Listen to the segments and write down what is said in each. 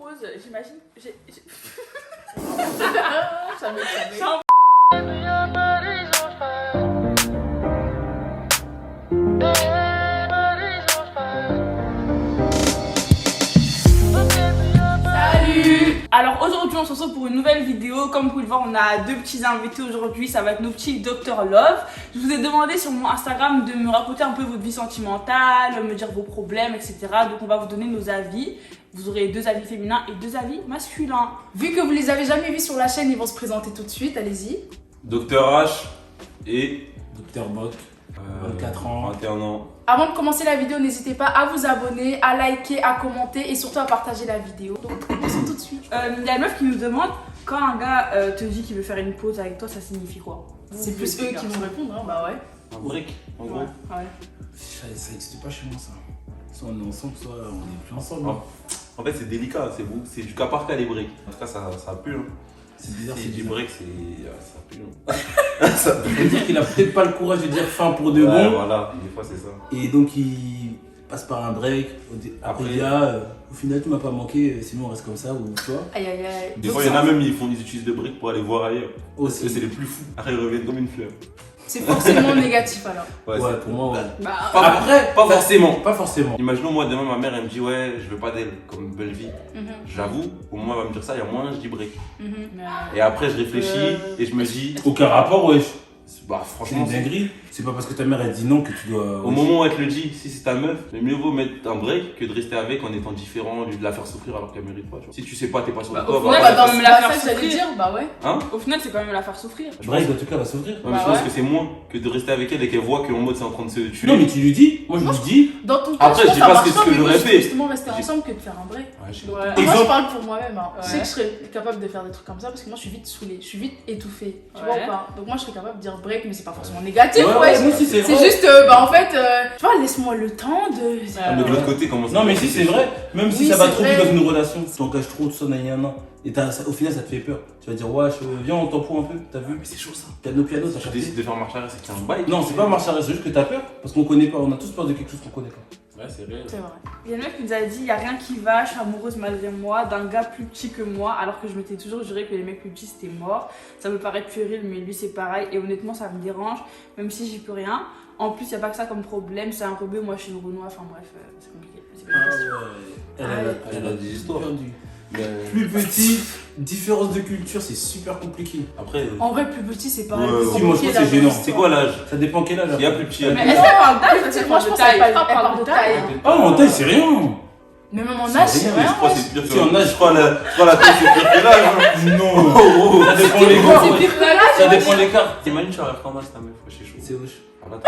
pause, j'imagine. Jamais. Salut. Alors aujourd'hui on se retrouve pour une nouvelle vidéo. Comme vous pouvez le voir, on a deux petits invités aujourd'hui. Ça va être nos petits Dr Love. Je vous ai demandé sur mon Instagram de me raconter un peu votre vie sentimentale, me dire vos problèmes, etc. Donc on va vous donner nos avis. Vous aurez deux avis féminins et deux avis masculins. Vu que vous les avez jamais vus sur la chaîne, ils vont se présenter tout de suite, allez-y. Dr H et Dr Boc, 24 ans. 21 ans. Avant de commencer la vidéo, n'hésitez pas à vous abonner, à liker, à commenter et surtout à partager la vidéo. Donc commençons tout de suite. Il y a une meuf qui nous demande, quand un gars te dit qu'il veut faire une pause avec toi, ça signifie quoi? C'est plus eux qui vont répondre, hein, bah ouais. Un break, en gros. Ouais. Ça n'existe pas chez moi ça. Soit on est ensemble, soit on est plus ensemble. En fait, c'est délicat, c'est du cas par cas les breaks. En tout cas, ça pue. Hein. C'est bizarre, Si c'est du bizarre. break, ça pue. Hein. Ça pue. Ça veut dire qu'il a peut-être pas le courage de dire fin pour de Ouais, bon. voilà, des fois c'est ça. Et donc il passe par un break. Après il dit au final tu m'as pas manqué, sinon on reste comme ça ou toi. Aïe aïe aïe. Des fois, il y en a même, ils utilisent le break pour aller voir ailleurs. Aussi. Eux, c'est les plus fous. Après, ils reviennent comme une fleur. C'est forcément négatif alors. Ouais, pour moi ouais. Bah, Après, Pas forcément. Pas forcément. Imaginons, moi, demain, ma mère, elle me dit, ouais, je veux pas d'elle, comme belle vie. J'avoue, au moins, elle va me dire ça, il y a moins, je dis break. Et après, je réfléchis et je me dis, Aucun rapport, wesh. bah, C'est franchement, une dinguerie. C'est pas parce que ta mère elle dit non que tu dois. au moment où elle te le dit, si c'est ta meuf, mais mieux vaut mettre un break que de rester avec en étant différent, de la faire souffrir alors qu'elle mérite pas. Tu vois. Si tu sais pas, t'es pas sûr de Bah, toi, au va final, pas bah, la dans faire même la faire ça que j'allais souffrir. dire, bah ouais. Hein. Au final, c'est quand même la faire souffrir. Break en tout cas va s'ouvrir. Ouais, mais Bah je pense ouais. que c'est moins que de rester avec elle et qu'elle voit qu'en mode c'est en train de se tuer. Non mais tu lui dis, moi je lui dis. Dans ton cas, Après, je dis pense pas ça ce que marche j'aurais mais moi, je fait. veux justement rester ensemble que de faire un break. Ouais, je sais Ouais. pas. Moi je Exemple. parle pour moi-même, hein. Je sais Ouais. que je serais capable de faire des trucs comme ça parce que moi je suis vite saoulée, je suis vite étouffée, tu vois Ouais. ou pas. Donc moi je serais capable de dire break mais c'est pas forcément négatif, Ouais, ouais. moi aussi, c'est C'est vrai. juste, bah en fait, tu vois, laisse-moi le temps de... Ah, mais de l'autre côté, comment ça Non mais si c'est vrai, même si Oui, ça va c'est trop vrai. vite dans une relation, tu t'engages trop, tout ça, nan. Et au final ça te fait peur. Tu vas dire ouais, viens on tempo un peu, t'as vu? Mais c'est chaud ça. Piano, t'as Si tu capté? décides de faire marche arrière, c'est qu'il y a un bail. Non, c'est pas marche arrière, c'est juste que t'as peur. Parce qu'on connaît pas, on a tous peur de quelque chose qu'on connaît pas. Ouais, c'est réel. C'est vrai. Il y a une meuf qui nous a dit, il y a rien qui va, je suis amoureuse malgré moi d'un gars plus petit que moi, alors que je m'étais toujours juré que les mecs plus petits c'était mort. Ça me paraît puéril, mais lui c'est pareil, et honnêtement ça me dérange, même si j'y peux rien. En plus, il n'y a pas que ça comme problème, c'est un rebeu, moi je suis une Renoir, enfin bref, c'est compliqué. C'est pas une question. Elle a des histoires. Mais Plus petit, différence de culture, c'est super compliqué. après, En vrai, plus petit, c'est pareil. Ouais, plus ouais. Si, moi, je compliqué, trouve que c'est la gênant. vie. c'est quoi l'âge? Ça dépend quel âge. Il y a plus petit, il y a Mais plus est-ce petit. qu'elle parle d'âge? Moi, je Elle pense parle de qu'elle taille. parle- Elle elle parle parle de de taille. taille. Ah, en taille, c'est rien. Mais même en âge, c'est Mais rien. je crois que c'est pire Si, que en âge, je crois la taille c'est pire que l'âge. Hein. Non. Ça dépend les gars. C'est pire que l'âge. Ça dépend l'écart. T'imagines, tu arrives quand même, ta meuf, c'est chaud. C'est wesh. Voilà.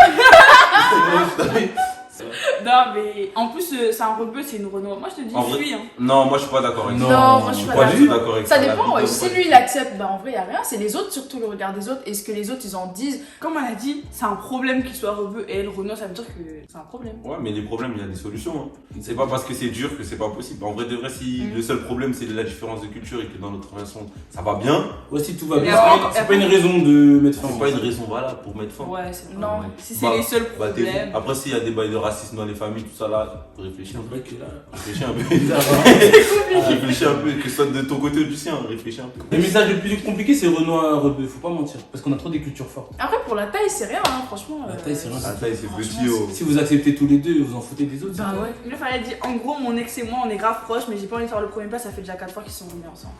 Non, mais en plus, c'est un rebeu, c'est une Renoir. Moi je te dis, En vrai- fuis. Hein. Non, moi je suis pas d'accord avec ça. Non, moi je suis pas Pas du tout d'accord. d'accord avec Ça La dépend, vie ouais. de- Si lui il accepte, bah en vrai, il a rien. C'est les autres, surtout le regard des autres. Et ce que les autres ils en disent. Comme elle a dit, c'est un problème qu'il soit rebeu, et elle, Renoir, ça veut dire que c'est un problème. Ouais, mais les problèmes, il y a des solutions. Hein. C'est pas parce que c'est dur que c'est pas possible. En vrai, de vrai, si le seul problème c'est la différence de culture et que dans notre relation ça va bien, Ouais, si tout va Mais bien, après- c'est pas une raison de mettre fin. c'est pas une raison voilà pour mettre fin. Ouais, c'est Non. Ouais. Si c'est Bah, les seuls Bah, t'es problèmes. fou. Après, s'il y a des bails de racisme dans les familles, tout ça là, réfléchis un peu. Break là. Réfléchis un peu. Bizarre, hein. Réfléchis un peu, que ce soit de ton côté ou du sien, réfléchis un peu. Le message le plus compliqué, c'est Renoir rebeu. Faut pas mentir. Parce qu'on a trop des cultures fortes. Après, pour la taille, c'est rien, hein, franchement. La taille, c'est rien. Ah, taille, c'est Franchement, petit, oh. Si vous acceptez tous les deux, vous en foutez des autres. Bah c'est ouais. Une meuf, elle a dit, en gros, mon ex et moi, on est grave proches, mais j'ai pas envie de faire le premier pas, ça fait déjà 4 fois qu'ils sont remis ensemble.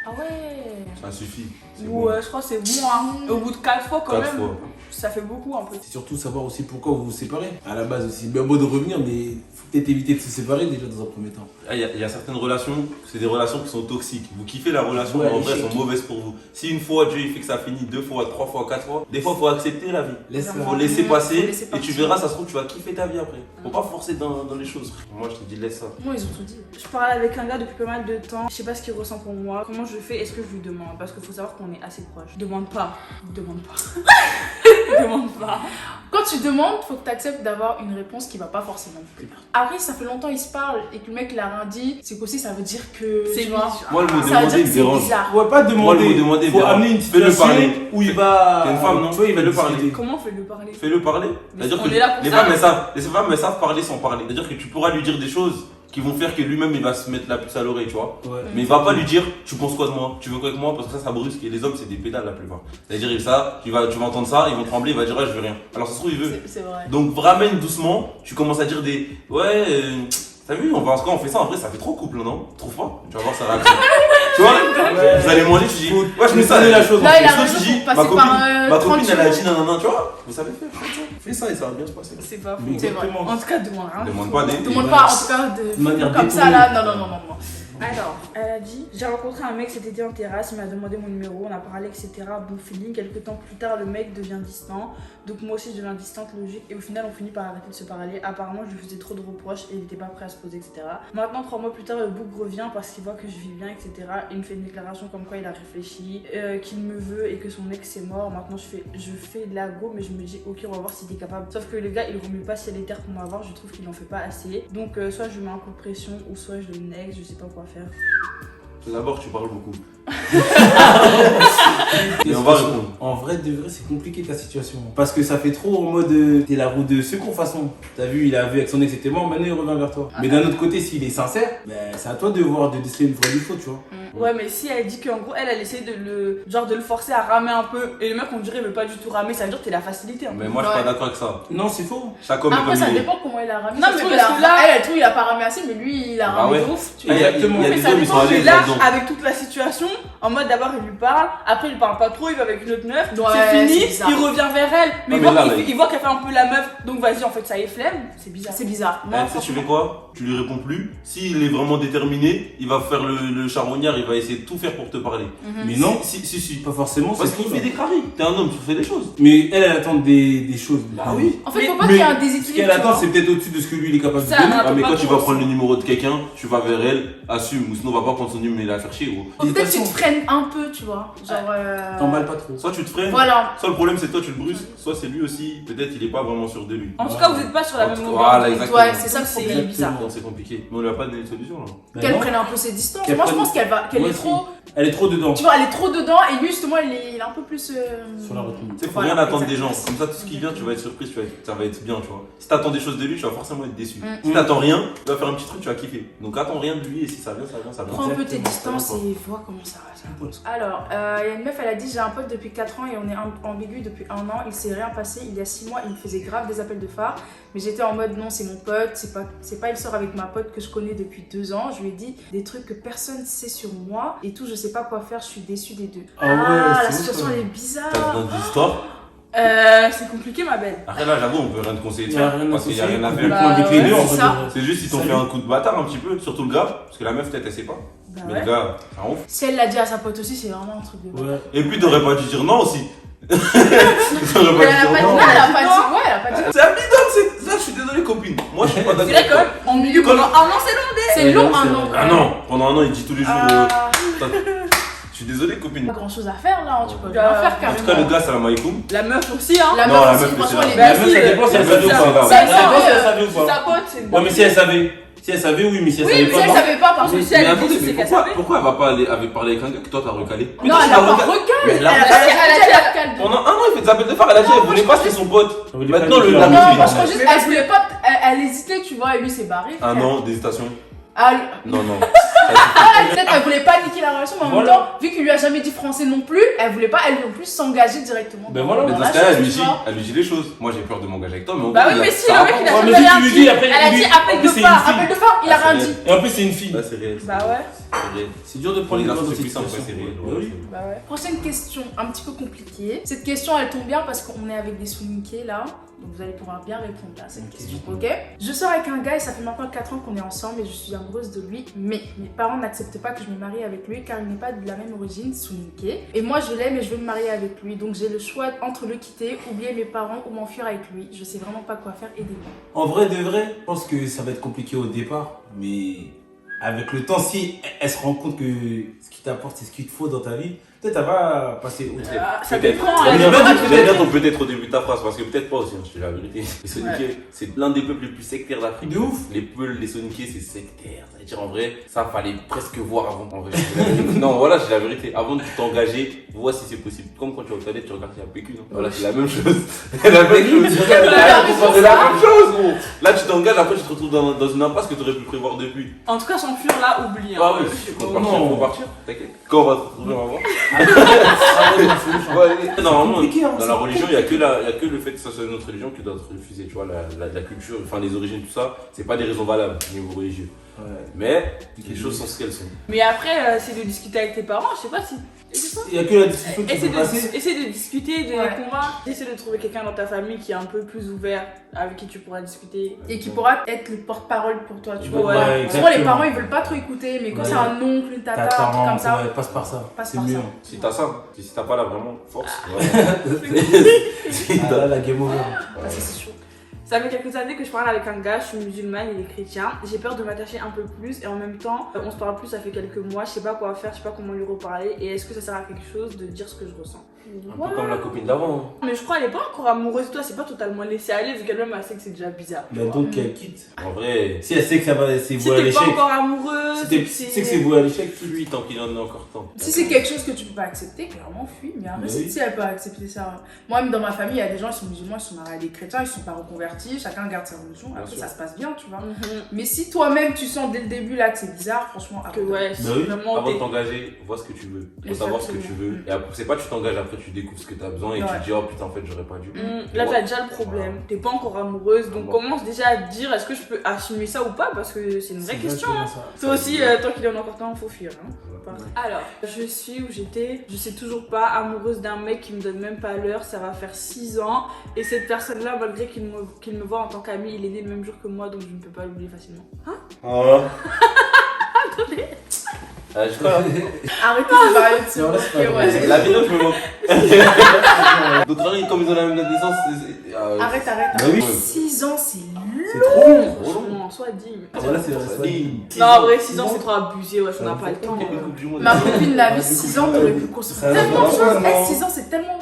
Ah ouais. Ça suffit. C'est Ouais, bon. je crois que c'est bon, hein. Au bout de 4 fois, quand 4 même, fois. ça fait beaucoup un peu. C'est surtout savoir aussi pourquoi vous vous séparez. À la base aussi, bien beau de revenir, mais faut peut-être éviter de se séparer déjà dans un premier temps. Ah, il y a certaines relations, c'est des relations qui sont toxiques. Vous kiffez la relation, Ouais, mais en vrai, elles échec. sont mauvaises pour vous. Si une fois Dieu il fait que ça finit, 2 fois, 3 fois, 4 fois, des fois, faut accepter la vie. Laisse-la. Faut laisser passer Faut laisser et tu partir. verras, ça se trouve, tu vas kiffer ta vie après. Faut pas forcer dans les choses. Moi, je te dis, laisse ça. Moi, ils ont tout dit. Je parle avec un gars depuis pas mal de temps, je sais pas ce qu'il ressent pour moi, comment je fais, est-ce que je lui demande? Parce qu'il faut savoir qu'on est assez proches. Demande pas, demande pas. Demande pas. Quand tu demandes, faut que tu acceptes d'avoir une réponse qui va pas forcément te plaire. Après, ça fait longtemps ils se parlent et que le mec il a rien dit, c'est qu'aussi ça veut dire que. C'est tu vois. Moi, le mot Ça veut demander dire me que c'est dérange. bizarre. On va pas Moi, le demander. mot demander, Faut bien. amener une Fais-le situation parler. où il va. T'es une femme, non Tu vois, il va Fais-le discuter. parler. Comment fait le parler? Fais-le parler. Mais C'est-à-dire on que est là pour les ça. femmes, elles savent parler sans parler. C'est-à-dire que tu pourras lui dire des choses qui vont faire que lui-même il va se mettre la puce à l'oreille, tu vois. Ouais. Mais il va pas lui dire tu penses quoi de moi, tu veux quoi avec moi, parce que ça brusque. Et les hommes c'est des pédales la plupart. C'est-à-dire ça, tu vas entendre ça, ils vont trembler, il va dire ouais je veux rien. Alors ça se trouve il veut. C'est vrai. Donc ramène doucement, tu commences à dire des ouais. T'as vu, quand on fait ça, en vrai, ça fait trop couple, non? Tu trouves pas? Tu vas voir sa réaction. Tu vois? Vous allez manger, tu dis, ouais, je mets ça. la chose. Là, il a Sinon, raison tu dis, pour passer ma par copine, elle a 30 dit nanana, tu vois? Vous savez faire, fais ça et ça va bien se passer. C'est pas faux. Mais C'est vrai. exactement. En tout cas, demande rien. Demande pas des. Demande pas, en tout cas, de manière comme ça détournée. là. Non. Alors, elle a dit, j'ai rencontré un mec cet été en terrasse, il m'a demandé mon numéro, on a parlé, etc. Bon feeling, quelques temps plus tard, le mec devient distant. Donc moi aussi je deviens distante, logique. Et au final, on finit par arrêter de se parler. Apparemment, je lui faisais trop de reproches et il n'était pas prêt à se poser, etc. Maintenant, 3 mois plus tard, le bouc revient parce qu'il voit que je vis bien, etc. Il me fait une déclaration comme quoi il a réfléchi, qu'il me veut et que son ex est mort. Maintenant, je fais de la go, mais je me dis, ok, on va voir s'il est capable. Sauf que le gars, il remue pas si elle est terre pour m'avoir, je trouve qu'il en fait pas assez. Donc, soit je lui mets un coup de pression, ou soit je le nexe, je sais pas quoi faire. D'abord, tu parles beaucoup. Et on va répondre. En vrai, de vrai, c'est compliqué ta situation. Parce que ça fait trop en mode. T'es la roue de secours, façon. T'as vu, il a vu avec son ex, c'était mort, maintenant il revient vers toi. Mais d'un autre côté, s'il est sincère, ben, c'est à toi de voir, de déceler une vraie du faux, tu vois. Ouais, mais si elle dit qu'en gros, elle essayé de le forcer à ramer un peu, et le mec, on dirait, il veut pas du tout ramer, ça veut dire que t'es la facilité. Mais moi, je suis pas d'accord avec ça. Non, c'est faux. Chaque homme est Après, comme ça il est. dépend comment il a ramé. Non, Ça se mais trouve, parce que là- elle trouve il a pas ramé assez, mais lui, il a Bah ramé ouais. de ouf. Ah, il y a Exactement. des Mais ça hommes, ils sont dépend, allés mais là, là-dedans. avec toute la situation, en mode d'abord il lui parle, après il parle pas trop, il va avec une autre meuf, Ouais, c'est fini, c'est bizarre. il revient vers elle, mais, Non, il voit mais là, qu'il mais- il voit qu'elle fait un peu la meuf, donc vas-y, en fait ça est flemme, c'est bizarre. C'est bizarre. Moi, Tu sais, tu fais quoi? Tu lui réponds plus. S'il est vraiment déterminé, il va faire le charbonnière, il va essayer de tout faire pour te parler. Mais non, Si. pas forcément, Parce c'est qu'il faux. fait des craries. T'es un homme, tu fais des choses. Mais elle attend des choses. Bah oui. En fait, Mais- faut pas qu'il y ait un Ce déséquilibre. qu'elle tu attend, vois. c'est peut-être au-dessus de ce que lui il est capable de Ça, donner. non. Ah, mais pas quand tu trop vas prendre aussi. le numéro de quelqu'un, tu vas vers elle, assume, ou sinon on va pas prendre son numéro et la faire chier, gros. Faut peut-être que tu te freines un peu, tu vois. Genre. T'emballes pas trop. Soit tu te freines, Voilà. soit le problème c'est toi tu le brusques, soit c'est lui aussi, peut-être il est pas vraiment sûr de lui. En tout cas, vous êtes pas sur la même longueur Voilà, d'onde. exactement. Ouais, c'est ça le C'est problème. bizarre. Donc c'est compliqué. Mais on lui a pas donné de solution là. Ben Qu'elle non. prenne un peu ses distances. Qu'elle Moi, je prenne- pense qu'elle Moi est aussi. trop. Elle est trop dedans. Tu vois, elle est trop dedans et lui, justement, il est un peu plus. Sur la retenue. Tu sais, faut Voilà, rien attendre des gens. exactement. Comme ça, tout ce qui vient, tu vas être surprise, ça va être bien, tu vois. Si t'attends des choses de lui, tu vas forcément être déçu. Mm. Si t'attends rien, tu vas faire un petit truc, tu vas kiffer. Donc attends rien de lui et si ça vient, ça vient, ça vient. Prends un peu tes Exactement. distances et vois comment ça va. Alors, il y a une meuf, elle a dit j'ai un pote depuis 4 ans et on est ambigu depuis 1 an. Il s'est rien passé. Il y a 6 mois, il me faisait grave des appels de phare. Mais j'étais en mode non, c'est mon pote. C'est pas il sort avec ma pote que je connais depuis 2 ans. Je lui ai dit des trucs que personne sait sur moi et tout. Je sais pas quoi faire. Je suis déçue des deux. Ah ouais, la c'est ouf, situation ça. elle est T'as bizarre. besoin d'histoire. C'est compliqué, ma belle. Après là, j'avoue, on peut rien te conseiller de Il y a faire rien à parce qu'il y a conseiller. rien à faire. Bah, Avec les ouais, deux, en c'est fait, ça. de vrai. C'est juste ils t'ont Salut. fait un coup de bâtard un petit peu, surtout le gars, parce que la meuf peut-être elle sait pas. Bah Mais ouais. le gars, c'est un ouf. Si elle l'a dit à sa pote aussi, c'est vraiment un truc de. Ouais. Et puis t'aurais pas dû dire non aussi. T'aurais Elle pas a dû pas dire dit non. non, elle a pas dit. Ouais, elle a pas dit. C'est un bidon, c'est ça, je suis désolé copine. Moi je suis pas C'est d'accord. vrai quand même, en milieu pendant 1 an, c'est long. C'est Ouais, long non, un c'est an. vrai. Ah non, pendant 1 an il dit tous les jours. Ah, Je suis désolé copine. pas grand chose à faire là, hein, tu peux Ouais. rien faire En tout cas le carrément. gars salam alaikum. La meuf aussi, hein. La Non, meuf la aussi, meuf, franchement, c'est elle est la- La meuf, ça dépend si elle si, savait ou ça- pas. ça- Ça ça- dépend si elle savait ou Sa pas. pote, c'est une Ouais, mais si elle savait. Si elle savait, oui, mais si elle Oui, savait mais si pas. elle non. savait pas, parce que Mais si si elle Mais dit attendez, que c'est mais qu'elle pourquoi, savait. pourquoi elle va pas aller parler avec un gars que toi t'as recalé? Non, Peut-être elle qu'il a a pas recalé. recalé. Mais Elle là- a dit elle recalé. Pendant 1 an il fait des appels de phare, elle a dit elle voulait pas, c'était son pote. Elle voulait pas Maintenant, lui le- dire. la Non, meuf, parce que il- juste, elle voulait pas, elle hésitait, tu vois, et lui s'est barré. 1 an d'hésitation. Ah, Non, non. peut-être elle voulait pas niquer la relation, mais en même Voilà. temps, vu qu'il lui a jamais dit français non plus, elle voulait pas, elle non plus s'engager directement. Ben voilà. Mais dans dans la ce cas-là, chose, tu vois. elle lui dit les choses. Moi j'ai peur de m'engager avec toi, mais en Bah gros, oui, il a- mais si, ça le va mec pas. il a Ouais, mais jamais si rien tu lui dit. dis, après, Elle a lui- dit en appel plus, de c'est phare, une fille. appel de phare, il a Ah, c'est rien vrai. dit. Et en plus, c'est une fille. Là c'est réel. Bah ouais. C'est réel. C'est dur de Pour prendre les les garçons gars dans c'est cette puissant, après situation. c'est réel. Bah oui. Bah ouais. Prochaine question, un petit peu compliquée. Cette question, elle tombe bien parce qu'on est avec des sous-niqués là. Donc vous allez pouvoir bien répondre à cette Ok. question, ok? Je sors avec un gars et ça fait maintenant 4 ans qu'on est ensemble et je suis amoureuse de lui. Mais mes parents n'acceptent pas que je me marie avec lui car il n'est pas de la même origine, sous-niqué. Et moi je l'aime et je veux me marier avec lui. Donc j'ai le choix entre le quitter, oublier mes parents ou m'enfuir avec lui. Je sais vraiment pas quoi faire, aidez-moi. En vrai, de vrai, je pense que ça va être compliqué au départ, mais avec le temps, si elle se rend compte que ce qui t'apporte, c'est ce qu'il te faut dans ta vie, Peut-être t'as pas passé outre. Ça Peut-être. dépend. J'aime bien ton peut-être au début de ta phrase, parce que peut-être pas aussi, hein, je te dis la vérité. Les Soniqués, c'est l'un des peuples les plus sectaires d'Afrique. De ouf. Les Peuls, les Soniqués, c'est sectaire. C'est-à-dire, en vrai, ça fallait presque voir avant. En vrai, je te dis la vérité. Non, voilà, j'ai la vérité. Avant de t'engager, vois si c'est possible. Comme quand tu vas aux toilettes, tu regardes s'il y a PQ, non? Voilà, c'est la même chose. C'est la même chose. C'est la même chose, gros. Là, tu t'engages, après, tu te retrouves dans une impasse que tu aurais pu prévoir depuis. En tout cas, s'enfuir là, oublie. hein. Ah oui, Je sais faut pas. partir, non. faut partir, t'inquiète. Quand on va te retrouver, on va voir. C'est Normalement, compliqué, hein, dans c'est la religion, il n'y a que le fait que ça soit une autre religion qui doit être refusé. Tu vois, la culture, enfin les origines, tout ça, c'est pas des raisons valables au niveau religieux. Ouais. Mais les choses sont ce qu'elles sont. Mais après, c'est de discuter avec tes parents, je sais pas si. Il y a que la discussion qui Essaie peut passer. de discuter, de les Ouais. convaincre. Essaie de trouver quelqu'un dans ta famille qui est un peu plus ouvert, avec qui tu pourras discuter. Et qui pourra être le porte-parole pour toi, tu vois. Ouais, Souvent, les exactement. parents, ils veulent pas trop écouter, mais quand Ouais. c'est un oncle, une tata, un truc Parents, comme ça. ouais, passe par ça. Passe C'est par mieux. ça. Si t'as ça, si t'as pas là vraiment, force. Ah là, la game over. Ça, c'est chaud. Ça fait quelques années que je parle avec un gars, je suis musulmane, il est chrétien. J'ai peur de m'attacher un peu plus et en même temps, on se parle plus, ça fait quelques mois, je sais pas quoi faire, je sais pas comment lui reparler et est-ce que ça sert à quelque chose de dire ce que je ressens. Un peu comme la copine d'avant. Mais je crois qu'elle est pas encore amoureuse de toi, c'est pas totalement laissé aller vu qu'elle-même elle sait que c'est déjà bizarre. Bah donc qu'elle quitte. En vrai, Si elle sait que ça va, c'est Si voué à t'es pas l'échec. encore amoureuse, Si tu sais que c'est voué à l'échec, quitte. fuis tant qu'il en a encore temps. Si c'est quelque chose que tu peux pas accepter, clairement, fuis. Mais après, Bah oui. si elle peut accepter ça. Moi, même dans ma famille, il y a des gens, ils sont musulmans, ils sont mariés à des chrétiens, ils sont pas reconvertis, chacun garde sa religion. Bien Après, sûr. ça se passe bien, tu vois. Mhm. Mais si toi-même, tu sens dès le début là que c'est bizarre, franchement, Que arrête. ouais, Bah si oui. vraiment Avant de t'es- t'engager, vois ce que tu veux. Faut savoir ce que tu veux. Et après, c'est pas tu t'engages, après tu découvres ce que tu as besoin et Ouais. tu te dis, oh putain, en fait, j'aurais pas dû. Là t'as déjà le problème, t'es pas encore amoureuse, donc Bon. commence déjà à te dire est-ce que je peux assumer ça ou pas parce que c'est une vraie question. Hein. Ça. Toi aussi, tant qu'il en a encore temps, faut fuir. Hein. Alors, je suis où j'étais, je sais toujours pas, amoureuse d'un mec qui me donne même pas l'heure, ça va faire 6 ans. Et cette personne-là, malgré qu'il me voit en tant qu'ami, il est né le même jour que moi, donc je ne peux pas l'oublier facilement. Attendez. Je crois. Arrêtez de parler de ce Non, là, c'est pas ok, vrai. ouais. La vidéo, je me moque. D'autres gens, comme ils ont la même naissance, Arrête. Bah oui. 6 ans, c'est nul. C'est trop long. Franchement, sois digne. Voilà, c'est Non, en vrai, 6 ans c'est trop abusé, ouais, on n'a pas le temps. Ma copine l'avait 6 ans, t'aurais pu construire Ça tellement de va, choses. non. 6 ans, c'est tellement long.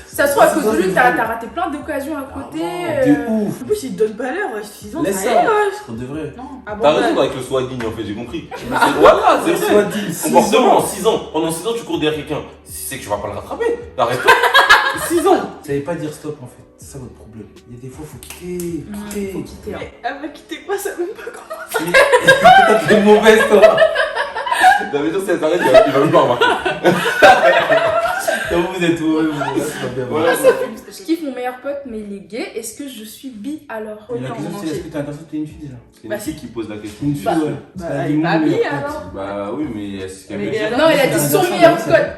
Ça se trouve, à cause de lui, t'as raté plein d'occasions à côté. De ouf. En plus, il te donne pas l'heure, 6 ans, Laisse ça ça. y est, ouais. Pour de vrai. Non, T'as abandonne. raison avec le soi digne en fait, j'ai compris. Voilà, c'est Soit vrai. dit, 6 Comportement en ans. 6 ans. Pendant 6 ans, tu cours derrière quelqu'un. C'est que tu vas pas le rattraper. Arrête-toi. 6 ans. Vous savez pas dire stop en fait. C'est ça votre problème. Il y a des fois, faut quitter. Faut quitter. Hein. Mais elle va quitter quoi, ça même pas comment. T'es mauvaise toi. Ça veut dire que si elle t'arrête, il va même pas remarquer. Comme vous êtes heureux, vous là, ça va bien. Voilà. Je kiffe mon meilleur pote, mais il est gay. Est-ce que je suis bi alors? Mais la Non, question non, c'est est-ce c'est- que t'as l'impression que t'es une fille déjà? C'est Bah, une fille qui pose la question. Une fille, Bah, ouais. bah, Elle a elle dit est mon pas meilleur bi, pote. alors. Bah oui, mais est-ce qu'elle Mais veut elle dire a- Non, il a dit c'est son un meilleur garçon, pote.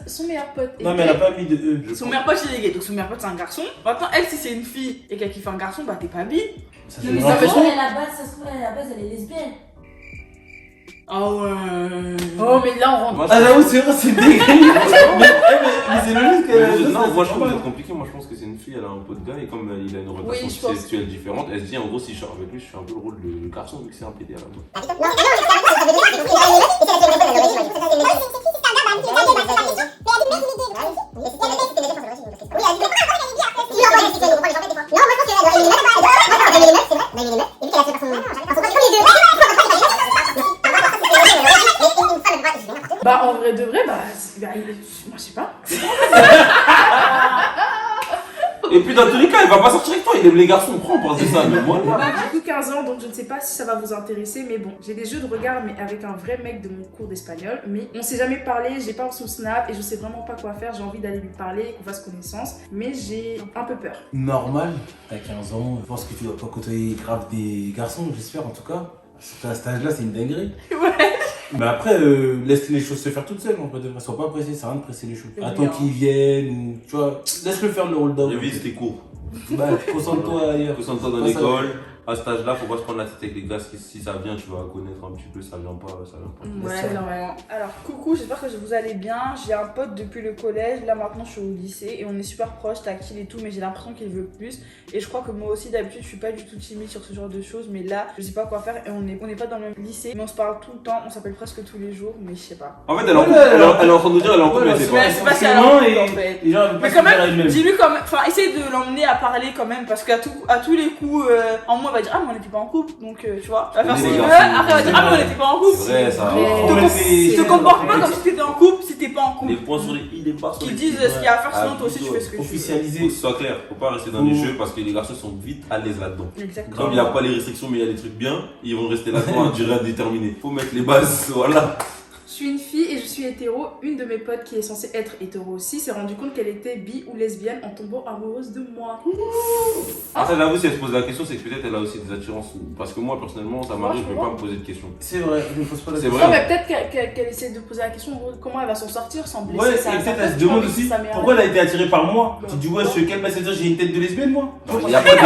Son meilleur pote. est Non, mais elle a gay. pas mis de E. Je Son pense- meilleur pote il est gay, donc son meilleur pote c'est un garçon. Maintenant, elle, si c'est une fille et qu'elle kiffe un garçon, bah t'es pas bi. Ça Non, fait mais longtemps. ça fait- Ça se trouve, à la base, elle est lesbienne. Ah ouais. Oh, mais là, on rentre. Moi, Ah là, oui, c'est vrai, c'est dégueu. Mais c'est logique qu'elle Non, moi je trouve que c'est compliqué. Moi je pense que c'est une fille, elle a un pote de gars et comme il a une orientation je pense. sexuelle différente, elle se dit en gros si je sors avec lui, je fais un peu le rôle de garçon vu que c'est un PD à la base. Bah, en vrai de vrai, bah, moi, je sais pas. Et puis dans tous les cas, il va pas sortir avec toi, il aime les garçons, prends, on pense de ça, mais moi là. Bah, j'ai que 15 ans, donc je ne sais pas si ça va vous intéresser, mais bon, j'ai des jeux de regard, mais avec un vrai mec de mon cours d'espagnol. Mais on s'est jamais parlé, j'ai pas son snap et je sais vraiment pas quoi faire. J'ai envie d'aller lui parler, qu'on fasse connaissance, mais j'ai un peu peur. Normal, t'as 15 ans, je pense que tu dois pas côtoyer grave des garçons, j'espère en tout cas. À cet âge-là, c'est une dinguerie. Ouais. Mais après, laisse les choses se faire toutes seules, en vrai de vrai. Sois pas pressé, ça sert à rien de presser les choses. Oui, Attends hein. qu'ils viennent, ou tu vois, laisse-le faire le rôle d'homme. Révise tes cours, Bah, concentre-toi ailleurs. concentre-toi dans Pas ça. l'école, À cet âge-là, faut pas se prendre la tête avec les gars. Si ça vient, tu vas connaître un petit peu, ça vient pas, ça vient pas. Ouais, C'est vraiment. Alors, coucou, j'espère que vous allez bien. J'ai un pote depuis le collège. Là, maintenant, je suis au lycée et on est super proches, tactile et tout, mais j'ai l'impression qu'il veut plus. Et je crois que moi aussi, d'habitude, je suis pas du tout timide sur ce genre de choses, mais là, je sais pas quoi faire et on n'est pas dans le même lycée, mais on se parle tout le temps, on s'appelle presque tous les jours, mais je sais pas. En fait, elle est en couple, elle est en train de nous dire, elle est en couple, mais c'est Ouais, pas. c'est pas si elle est en couple, en fait. Les gens Mais quand même, dis-lui quand même, enfin, essaye de l'emmener à parler quand même, parce qu'à tous les coups, en moi, il va dire, ah, mais on n'était pas en couple, donc tu vois, il va faire ce Oui, qu'il les veut, garçons, après, il va dire, ah, mais on n'était pas en couple. C'est vrai, ça. Te comporte pas comme si t'étais en couple, si t'es pas en couple. Les points sur les i, les barres sur Qu'ils les disent ce qu'il y a à faire, sinon Ah, toi aussi tu plutôt, fais ce que tu veux. Faut officialiser. que ce soit clair, faut pas rester dans les jeux parce que les garçons sont vite à l'aise là-dedans. Exactement. Comme il n'y a pas les restrictions, mais il y a des trucs bien, ils vont rester là-dedans à durée indéterminée. Faut mettre les bases, voilà. Je suis une fille et je suis hétéro. Une de mes potes qui est censée être hétéro aussi s'est rendue compte qu'elle était bi ou lesbienne en tombant amoureuse de moi. Après, j'avoue, si elle se pose la question, c'est que peut-être elle a aussi des attirances. Parce que moi, personnellement, ça m'arrive, je peux pas me poser de questions. C'est vrai, je me pose pas la C'est question. Non, vrai. mais peut-être qu'elle essaie de poser la question comment elle va s'en sortir sans blesser Ouais, et sa peut-être sa elle se pote, demande tu vois, aussi sa mère. pourquoi elle a été attirée par moi. Ouais. Tu te dis, ouais, quel mec, c'est-à-dire j'ai une tête de lesbienne, moi. Il n'y a pas de Tu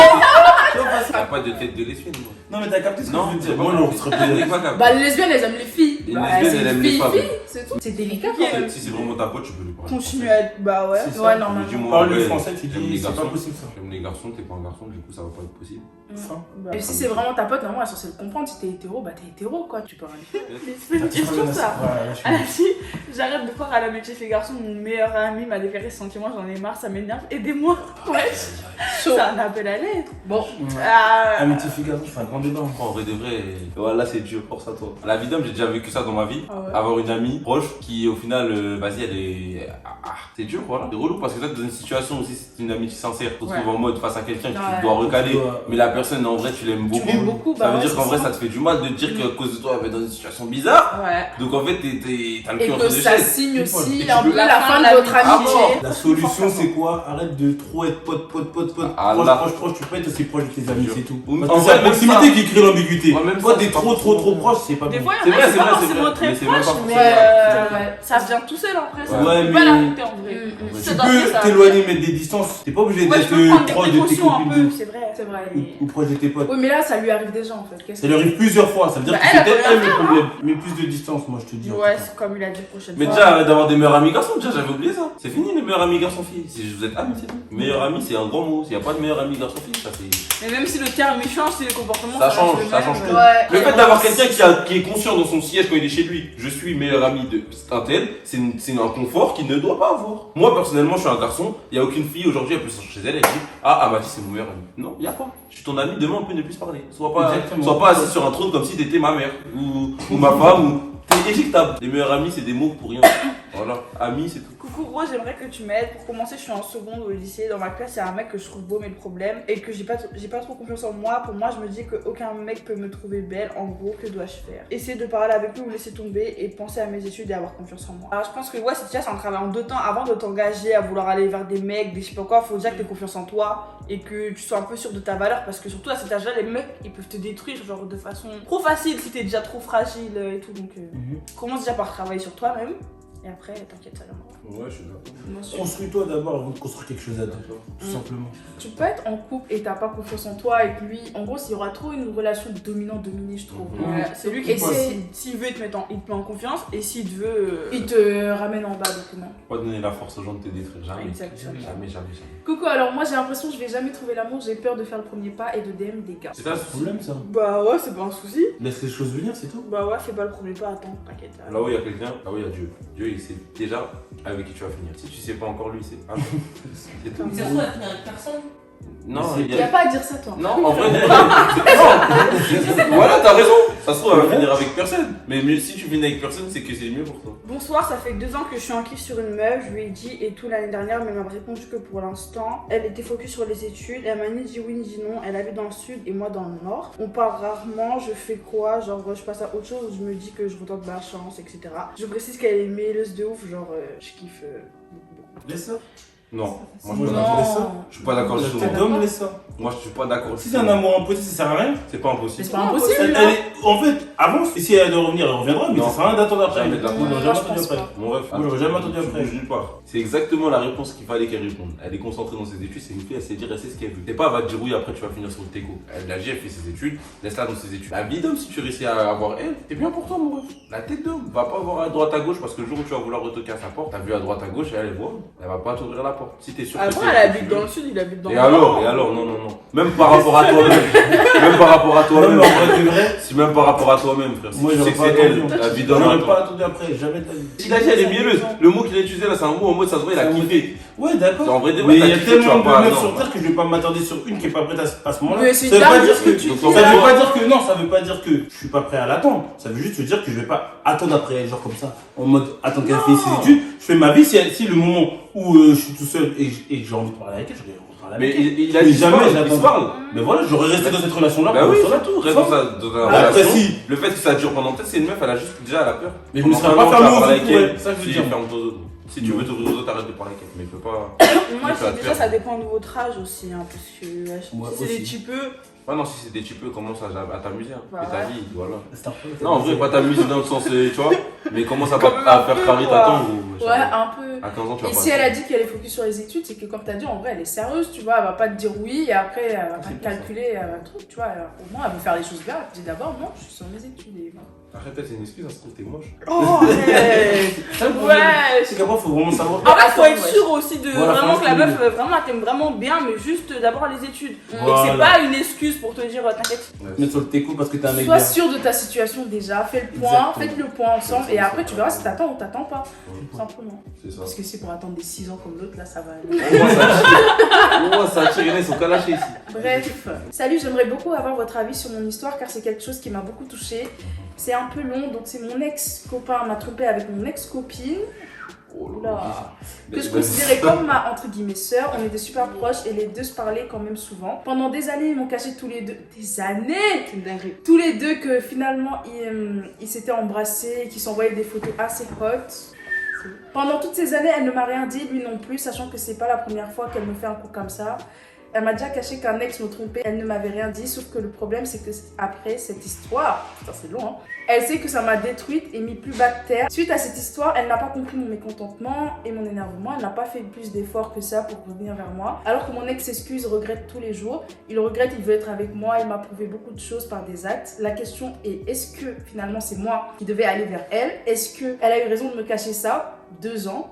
vois, parce- y a pas de tête de lesbienne, moi. Non, mais t'as capté ce que Non, je veux c'est dire. pas Moi, grave. non, je serais Je l'ai pas. pas capté. Bah, les lesbiennes, elles aiment les filles. Les Bah, lesbiennes, c'est elles une aiment les fille, femmes. c'est tout. C'est délicat quand même. Si c'est vraiment ta pote, tu peux lui parler. Continue à être. Bah ouais. C'est ça. Ouais, normalement. Dis-moi, Parle le ouais, français, tu j'aime les dis, c'est garçons. pas possible ça. J'aime les garçons, t'es pas un garçon, du coup, ça va pas être possible. Ça. Bah, Et si c'est vraiment ta pote, normalement, elle est censée le comprendre. Si t'es hétéro, bah t'es hétéro quoi. Tu peux rien faire. c'est une question ça. Ouais, là, je suis- Elle a dit, j'arrête de croire à l'amitié fait garçon, mon meilleur ami m'a déclaré ses sentiments, j'en ai marre, ça m'énerve, aidez-moi. Ouais, Chaud. c'est un appel à l'aide. Bon, Ouais. Ah, Amitié fille garçon, c'est un grand débat. En vrai de vrai, voilà, c'est dur, force à toi. La vie d'homme, j'ai déjà vécu ça dans ma vie. Ah ouais. Avoir une amie proche qui, au final, vas-y, elle est. C'est dur, voilà. C'est relou parce que toi, dans une situation aussi, c'est une amitié sincère. Tu te Ouais. retrouves en mode face à quelqu'un que Ouais. tu dois recaler. Tu dois- Mais la personne, en vrai, tu l'aimes beaucoup. l'aimes beaucoup, Ça bah veut ouais, dire qu'en c'est vrai, ça. ça te fait du mal de dire qu'à cause de toi, elle est dans une situation bizarre. ouais. Donc en fait, t'as le et cul que entre deux ça chaises. signe Et aussi tu un peux- peu la fin de votre Ah amitié. bon. La solution, c'est quoi? Arrête de trop être pote. Ah Proche, là. proche. Tu peux être aussi proche de tes amis, c'est tout. Ou- Parce en que c'est vrai, la même proximité ça. qui crée l'ambiguïté. Ouais, même Toi, ça, t'es c'est pas trop forcément- proche, c'est pas Des bon. fois, C'est il y en vrai, a qui c'est sont vrai, pas c'est forcément vrai. très Mais c'est même proches, pas mais C'est vrai. ça vient tout seul en vrai. Ça Ouais, peut mais- pas l'arrêter en vrai. Mm, C'est Tu dans ce peux ça. t'éloigner, mettre des distances. T'es pas obligé Ouais, je d'être peux prendre des proche de tes précautions un peu, copines c'est vrai. C'est vrai. ou proche de tes potes. Oui, mais là, ça lui arrive déjà en fait. Qu'est-ce Ça que- lui arrive plusieurs fois, ça veut dire Bah, que elle, c'est elle peut-être peut elle rien le faire, problème. Mais plus de distance, moi je te dis. en Ouais, tout cas. c'est comme il a dit prochaine Mais fois. déjà, arrête d'avoir des meilleurs amis garçons, déjà j'avais oublié ça. C'est fini les meilleurs amis garçons-filles. Si vous êtes amis, c'est tout. Meilleur ami, c'est un grand mot. S'il n'y a pas de meilleur ami garçon-fille, ça c'est. Mais même si le terme il change, si le comportement Ça reste change, le ça même, change tout. Ouais. Le fait d'avoir quelqu'un qui est conscient dans son siège quand il est chez lui, je suis meilleur ami de un tel, c'est un confort qu'il ne doit pas avoir. Moi personnellement, je suis un garçon, il n'y a aucune fille aujourd'hui, elle peut sortir chez elle et dit ah Mathis c'est mon meilleur ami. Non, il n'y a pas. Je suis ton ami, demain on peut ne plus se parler. Exactement. Sois pas assis sur un trône comme si t'étais ma mère ou ma femme ou. T'es éjectable. Les meilleurs amis, c'est des mots pour rien. Voilà, amis, c'est tout. Coucou Rose, j'aimerais que tu m'aides. Pour commencer, je suis en seconde au lycée. Dans ma classe, il y a un mec que je trouve beau, mais le problème est que j'ai pas trop confiance en moi. Pour moi, je me dis qu'aucun mec peut me trouver belle. En gros, que dois-je faire? Essayer de parler avec lui ou laisser tomber et penser à mes études et avoir confiance en moi. Alors, je pense que ouais, c'est un travail en 2 temps. Avant de t'engager à vouloir aller vers des mecs, des je sais pas quoi, faut déjà que tu aies confiance en toi et que tu sois un peu sûr de ta valeur. Parce que surtout à cet âge-là, les mecs ils peuvent te détruire, genre de façon trop facile si t'es déjà trop fragile et tout. Donc, commence déjà par travailler sur toi-même. Et après, t'inquiète, ça viendra. Ouais, je suis d'accord. Moi, je- Construis-toi d'abord avant de construire quelque chose à deux, tout simplement. Tu peux être en couple et t'as pas confiance en toi et que lui, en gros, il y aura trop une relation dominant-dominée, je trouve. Ouais, c'est lui qui Et c'est- s'il veut, il te met en confiance, et s'il te veut. Il te ramène en bas, donc non. Pas donner la force aux gens de te détruire, jamais. Exactement. Jamais. Coucou, alors moi j'ai l'impression que je vais jamais trouver l'amour, j'ai peur de faire le premier pas et de DM des gars. C'est ça le C'est un souci. problème ça. Bah ouais, c'est pas un souci. Laisse les choses venir, c'est tout. Bah ouais, fais pas le premier pas, attends, t'inquiète. Là où il y a quelqu'un, là où il y a Dieu. Dieu, il sait déjà avec qui tu vas finir. Si tu sais pas encore lui, c'est. Ah, c'est tout. Mais ça se trouve, elle va finir avec personne. Non, Mais il Y a pas à dire ça, toi. Non, en vrai, non. Voilà, t'as raison. Ça se trouve, elle va finir avec personne. Mais si tu finis avec personne, c'est que c'est mieux pour toi. Bonsoir, ça fait 2 ans que je suis en kiff sur une meuf, je lui ai dit et tout l'année dernière, mais elle m'a répondu que pour l'instant, elle était focus sur les études, elle m'a ni dit oui ni dit non, elle habite dans le sud et moi dans le nord. On parle rarement, je fais quoi? Genre, je passe à autre chose, je me dis que je retente ma chance, etc. Je précise qu'elle est mêleuse de ouf, genre, je kiffe beaucoup. Laisse ça. Non, moi je Non. suis pas d'accord. Je suis pas d'accord du tout. T'es d'homme, laisse ça. Moi, je suis pas d'accord. Si c'est un amour imposé, ça sert à rien. C'est pas Mais impossible. c'est pas impossible. En fait, avance. Et si elle doit revenir, elle reviendra, mais Non. ça sert à rien d'attendre après. Jamais de la Moi, Non, j'aurais jamais je attendu pense après. pas. Mon ref, Moi, j'aurais jamais attendu après. Je nulle part. C'est exactement la réponse qu'il fallait qu'elle réponde. Elle est concentrée dans ses études, c'est une fille, elle sait dire, elle sait ce qu'elle veut. C'est pas, elle va te dire oui, après tu vas finir sur le teco. Elle l'a dit, elle fait ses études, laisse-la dans ses études. La vie d'homme, si tu réussis à avoir elle, c'est bien pour toi, mon ref. La tête d'homme, va pas voir à droite à gauche parce que le jour où tu vas vouloir retoquer à sa porte, t'as vu à droite à gauche et elle voit, elle va pas t'ouvrir la porte. Si t'es sûr que Après, c'est elle ce que habite tu dans veux. le sud, il habite dans Et le alors, nord. non. Même par rapport à toi-même. Même par rapport à Non, toi-même. mais en vrai, de vrai, Si même par rapport à toi-même, frère. Si moi, tu sais j'aurais que pas c'est elle, attendu. la vie d'homme. J'aurais attends. pas attendu après, jamais de la vie. Il a dit elle est mielleuse. Le mot qu'il a utilisé là, c'est un mot en mode ça se voit, il a kiffé. Ouais, d'accord. En vrai, de vrai, Mais il t'as y a kiffé, tu tellement vas pas- de meufs non, sur bah. terre que je vais pas m'attarder sur une qui est pas prête à ce moment-là. Mais c'est Ça veut pas dingue dire ce que que tu dis. ça ça veut là. pas dire que non, ça veut pas dire que je suis pas prêt à l'attendre. Ça veut juste dire que je vais pas attendre après elle, genre comme ça, en mode attendre qu'elle finisse ses études. Je fais ma vie si le moment où je suis tout seul et que j'ai envie de parler avec elle, je vais parler Mais avec elle. il a Mais dit jamais il se j'attends. parle. Mais voilà, j'aurais resté dans cette relation-là. Bah pour oui, le c'est seul. tout. Reste dans la Après, relation. si. Le fait que ça dure pendant peut-être c'est une meuf, elle a juste déjà elle a peur. Mais je me serais Pendant pas un moment, fermé tu vas aux parler autres, avec elle. ouais, ça, je veux Si, dire. ferme aux autres. Si tu veux t'ouvrir aux autres, arrête de parler avec elle. Mais il peut pas. Moi, Il peut je te déjà, faire. ça dépend de votre âge aussi, hein, parce que Moi si c'est des aussi. petits peu. Ouais, non, si c'est des types, commence à t'amuser. Hein. Bah Fais ta ouais. vie, voilà. C'est un peu- Non, en vrai, pas t'amuser dans le sens, tu vois. Mais commence à, Quand pas, même à un faire peu, cramer quoi. ta temps. ou- Ouais, un peu. À 15 ans, tu vas Et pas. si elle a dit qu'elle est focus sur les études, c'est que comme t'as dit, en vrai, elle est sérieuse, tu vois. Elle va pas te dire oui et après, elle va pas C'est te bien ça. calculer, elle va truc, tu vois. Au moins, elle veut faire les choses bien. Elle te dit d'abord, non, je suis sur mes études. Et voilà. Arrête, peut-être c'est une excuse, ça se trouve, t'es moche. Oh, arrête. Ça, le problème, Ouais. c'est qu'après, faut vraiment savoir. En fait, faut Attends, être ouais. sûr aussi de Voilà, vraiment faut que la être meuf, vraiment, elle t'aime vraiment bien, mais juste d'abord les études. Et que c'est Voilà. pas une excuse pour te dire, t'inquiète. Mettre sur le teco parce que t'es un mec Sois bien. sûr de ta situation déjà, fais le point, Exactement. faites le point ensemble et après tu verras si t'attends ou t'attends pas. Tout simplement. C'est ça. Parce que si pour attendre des 6 ans comme l'autre, là ça va aller. Au moins, ça tire. Au moins, ça tire. Ils sont qu'à lâcher ici. Bref, salut, j'aimerais beaucoup avoir votre avis sur mon histoire car c'est quelque chose qui m'a beaucoup touchée. C'est un peu long, donc c'est mon ex-copain m'a trompé avec mon ex-copine. Oh Oula. Que je Mais- considérais comme ma entre guillemets sœur, on était super proches et les deux se parlaient quand même souvent. Pendant des années, ils m'ont caché tous les deux. Des années C'est une dinguerie. tous les deux que finalement ils s'étaient embrassés et qu'ils s'envoyaient des photos assez hot. Pendant toutes ces années, elle ne m'a rien dit, lui non plus, sachant que c'est pas la première fois qu'elle me fait un coup comme ça. Elle m'a déjà caché qu'un ex me trompait, elle ne m'avait rien dit, sauf que le problème c'est que après cette histoire, putain c'est long hein, elle sait que ça m'a détruite et mis plus bas de terre. Suite à cette histoire, elle n'a pas compris mon mécontentement et mon énervement, elle n'a pas fait plus d'efforts que ça pour revenir vers moi. Alors que mon ex s'excuse, regrette tous les jours, il regrette, il veut être avec moi, il m'a prouvé beaucoup de choses par des actes. La question est, est-ce que finalement c'est moi qui devais aller vers elle? Est-ce qu'elle a eu raison de me cacher ça? 2 ans.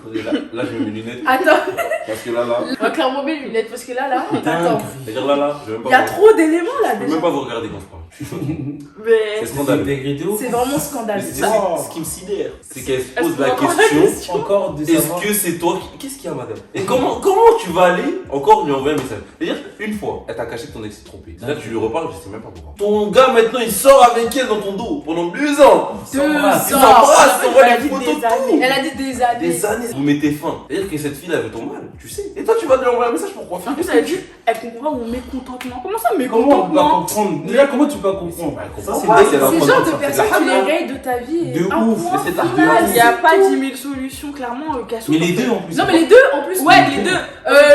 Attendez, là, je mets mes lunettes. Attends, Parce que là, on va clairement mes lunettes parce que là, attends. c'est-à-dire là, je vais même pas Il y a vous- trop d'éléments là Je peux déjà. même pas vous regarder quand je parle. Je suis choqué. Mais. C'est scandaleux. Intégré de ouf. C'est vraiment scandaleux. Mais Ce qui me sidère. C'est qu'elle se Est-ce pose qu'on la va encore question. Encore de Est-ce savoir. que c'est toi qui. Qu'est-ce qu'il y a, madame? Et comment tu vas aller encore lui envoyer un message? C'est-à-dire, une fois, elle t'a caché que ton ex s'est trompé. Là, tu lui reparles, je sais même pas pourquoi. Ton gars, maintenant, il sort avec elle dans ton dos pendant 2 ans. 2 s'embrasse. Ils ans. s'embrassent, on voit Elle a les dit photos des de années. tout. Elle a dit des années. Des années. Vous mettez fin. C'est-à-dire que cette fille, elle veut ton mal, tu sais. Et toi, tu vas lui envoyer un message pour quoi? En plus, elle a dit, elle comprend pas mon mécontentement. Comment ça, Comment on peut pas mécontentement? comprendre? Déjà, comment tu peux comprendre? Elle Ça, comprend c'est pas, dingue, c'est elle la C'est le première genre de fois, c'est personne la qui les première. rayent de ta vie. De un ouf. point Mais c'est de la final. violence. Il n'y a pas 10 000 solutions, clairement. Cassou, Mais les deux en plus. Non, mais les deux en plus. Ouais, les deux.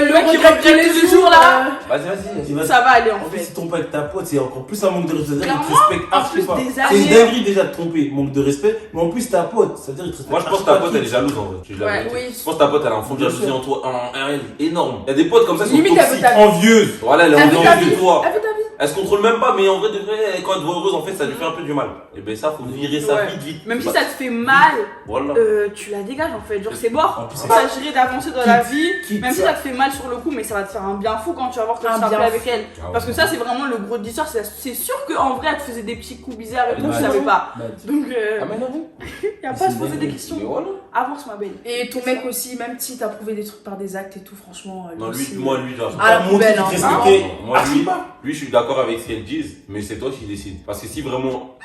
Le mec qui regret regrette tous les jours, là. Vas-y. Ça va aller en En plus, fait. si ton pas avec ta pote, c'est encore plus un manque de respect. C'est-à-dire qu'il te Clairement, respecte en archi plus pas. des C'est une années. dinguerie déjà de tromper, manque de respect. Mais en plus, ta pote, c'est-à-dire qu'il te respecte. Moi, je pense que ta pote, elle est jalouse en vrai. Je dis la Ouais, vérité. oui. Je pense que ta pote, elle a un fond de jalousie en toi, un elle énorme. Il y a des potes comme ça qui sont Limite, elle veut toxiques. ta vie. Envieuse. Voilà, elle est Elle veut ta envieuse vie. de toi. Elle veut ta vie. Elle se contrôle même pas, mais en vrai, de vrai, quand elle te voit heureuse, en fait, ça lui fait un peu du mal. Et ben ça, faut virer ça Ouais. vite. Même si Bah, ça te fait mal, Voilà. tu la dégages en fait. Genre, c'est mort. En plus, Il s'agirait d'avancer dans la vie, quitte. même si ça te fait mal sur le coup, mais ça va te faire un bien fou quand tu vas voir que tu Un seras bien plus avec elle. Ah ouais. Parce que ça, c'est vraiment le gros de l'histoire. C'est sûr qu'en vrai, elle te faisait des petits coups bizarres et tout, Ouais. tu savais pas. Bah, Donc, Ah, mais non, y a pas à se poser des questions. mais voilà. Avance, ma belle. Et ton mec aussi, même si t'as prouvé des trucs par des actes et tout, franchement. Non, lui, aussi, moi, lui, genre. Ah, la T'as poubelle, montré hein. qu'il te respectait. Moi, archi lui, pas. je suis d'accord avec ce qu'elle dise, mais c'est toi qui décides. Parce que si vraiment.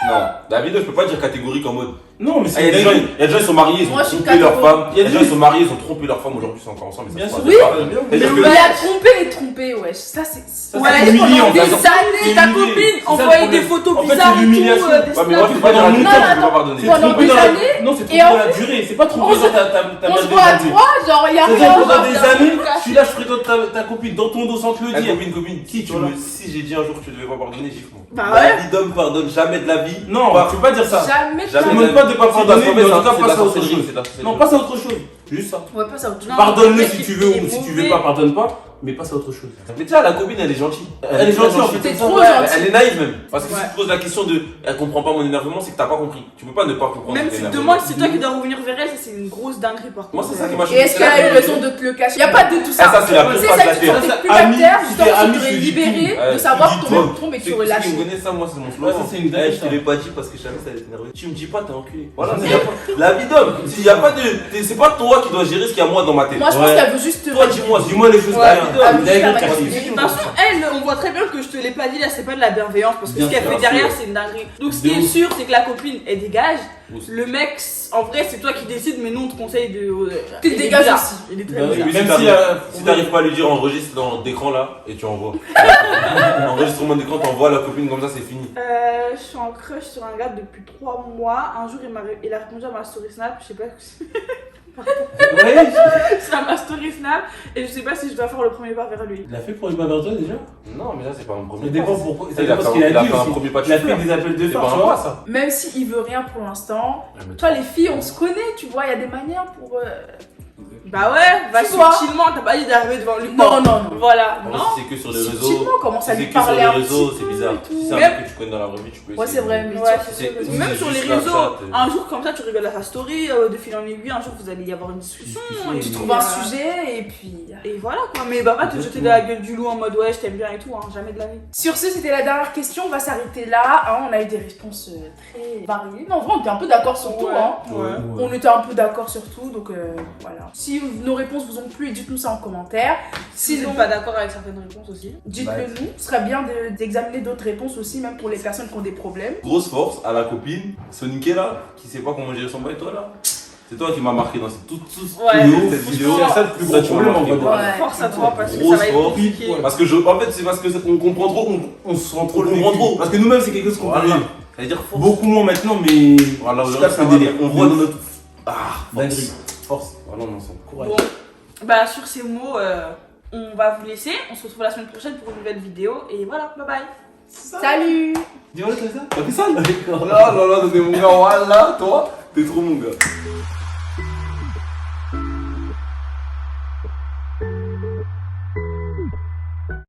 Non, David, je peux pas dire catégorique en mode Non, mais Ah, il y a des gens, ils sont mariés, ils ont Moi, je suis trompé leur catégorique. femme. Il y a des gens, ils sont mariés, ils ont trompé leur femme, aujourd'hui ils sont encore ensemble. Mais Bien ça se sûr, passe oui. pas. bien. C'est-à-dire que- Mais il a trompé et trompé, wesh. Ça, c'est. Ouais, c'est humiliant, pendant des d'accord. années, C'est ta humilié. copine C'est ça le envoyait des problème. photos En fait, bizarres c'est et l'humiliation. tout, des Ouais, mais moi, snaps. je peux pas dire la Non, vérité, non, je peux non. pas pardonner. C'est Pendant trompé des dans la... années, Non, c'est et trompé en dans la durée. C'est pas trompé on se- dans ta On se mère voit à des 3, genre, il y a C'est-à-dire rien. pendant des genre, années, caché. je suis là, je fréquente ta copine dans ton dos sans te le Eh, dire. copine, si tu Voilà. me, si j'ai dit un jour que tu devais pas pardonner, gifle-moi. Bah ouais. La vie d'homme pardonne jamais de la vie. Non, Pas- tu peux pas dire ça. Jamais de Je Jamais te la- demande pas de pas C'est pardonner, mais en tout cas, c'est de la passe à autre sorcellerie, chose. c'est de la sorcellerie. Non, passe à autre chose. Juste ça. Ouais, pas ça autre chose. Non. Pardonne-le mec, si tu il veux est ou si tu mauvais. veux pas, pardonne pas, mais passe à autre chose. Mais tu vois, la copine, elle est gentille. Elle est gentille, en fait. C'est c'est trop ça. gentil. Elle est naïve même. Parce que Ouais. si tu te poses la question de elle comprend pas mon énervement, c'est que t'as pas compris. Tu peux pas ne pas comprendre. Même que si tu t'es te énervé. demandes si c'est toi qui dois revenir vers elle, ça c'est une grosse dinguerie par contre. Moi, c'est ça qui m'a Et est-ce qu'elle a eu raison de te le cacher? Il n'y a pas de tout ça. Ah, ça, c'est la pire C'est phrase ça de la qui te terre. sortait Ça, plus la ami, terre, si justement, t'es tu ami, t'aurais je te dis libéré tout. de savoir Tu que dis ton tout. trompe et que tu C'est- aurais si lâché. tu me connais ça, moi, c'est mon slogan. Ouais, ça, c'est une dinguerie, Je te ça. l'ai pas dit parce que je savais que ça allait t'énerver. Tu me dis pas, t'es enculé. Voilà, c'est la vie d'homme. Il y a pas de. C'est pas toi qui dois gérer ce qu'il y a moi dans ma tête. Moi, je pense Ouais. qu'elle veut juste te Toi, dis-moi, Dis-moi les choses Ouais, derrière. ah, Une dinguerie mais cachée. De toute façon, elle, on voit très bien que je te l'ai pas dit là, c'est pas de la bienveillance parce que Bien ce qu'elle sûr, fait bien derrière, sûr. c'est une dinguerie. Donc, ce De qui est ouf. sûr, c'est que la copine, elle dégage. Oui. Le mec, en vrai, c'est toi qui décides, mais nous, on te conseille de. Tu il est dégages bizarre. aussi. Il est très Bah oui. bizarre. Mais Même si si t'arrives la- si t'arrives pas à lui dire enregistre dans d'écran là et tu envoies. Enregistrement d'écran, t'envoies à la copine comme ça, c'est fini. Je suis en crush sur un gars depuis 3 mois. Un jour, il a répondu à ma story Snap. Je sais pas si Ouais, c'est à ma story Snap. Et je sais pas si je dois faire le premier pas vers lui. il a fait pour une balle vers toi déjà. Non, mais là, c'est pas mon premier Ça dépend pas. pourquoi. Ça Il a dépend ce fait qu'il a il a dit fait un aussi. premier pas de Il a fait chauffeur. des appels de C'est pas phare, un tu pas, vois. ça. Même s'il veut rien pour l'instant. Ouais, mais Toi, les filles, on se connaît, tu vois, il y a des manières pour. Bah ouais, va Tu vois. subtilement. T'as pas dit d'arriver devant lui. Non, non, non. Voilà, Après, non. si c'est que sur les réseaux. Subtilement, commence à Si lui c'est que sur parler les un réseaux, petit c'est peu bizarre. et tout. Si c'est un Même- mec que tu connais dans la vraie vie, tu peux Ouais, essayer. c'est vrai, mais Ouais, tu c'est vois, c'est- Même c'est sur les juste réseaux, Snapchat, un jour comme ça, tu rigoles à sa story, de fil en aiguille, un jour vous allez y avoir une discussion. Et tu puis, trouves un sujet et puis. Et voilà quoi, mais va pas te jeter de la gueule du loup en mode ouais, je t'aime bien et tout, hein, jamais de la vie. Sur ce, c'était la dernière question. On va s'arrêter là. Hein, on a eu des réponses très variées. Non, en vrai, on était un peu d'accord sur tout. Hein. Ouais. On était un peu d'accord sur tout. Donc voilà. Si nos réponses vous ont plu, dites-nous ça en commentaire. Si vous Sinon, n'êtes pas d'accord avec certaines réponses aussi. dites-le nous. Ce serait bien d'examiner d'autres réponses aussi, même pour les personnes qui ont des problèmes. Grosse force à la copine, Soniké là, qui sait pas comment gérer son bail, toi là. C'est toi qui m'as marqué dans toute Ouais. cette vidéo. C'est ça le plus gros Ça, tu m'as problème en marqué. fait. Ouais. Force à toi parce que Grosse ça va être force. compliqué. Parce que en fait, c'est parce que on comprend trop, on se sent trop On le comprend vécu. trop. Parce que nous-mêmes, c'est quelque chose qu'on peut Voilà. vivre. C'est-à-dire force. Beaucoup moins maintenant, mais. Voilà, je aujourd'hui, capte c'est le un délire. On voit dans notre. Ah, Dinguerie. force. Force. Voilà, on est ensemble. Courage. Bon, bah sur ces mots, on va vous laisser. On se retrouve la semaine prochaine pour une nouvelle vidéo. Et voilà, bye bye. Salut! Dis-moi, t'as ça? T'as fait ça là? D'accord. Là, là, là, t'es mon gars, voilà, toi, t'es trop mon gars.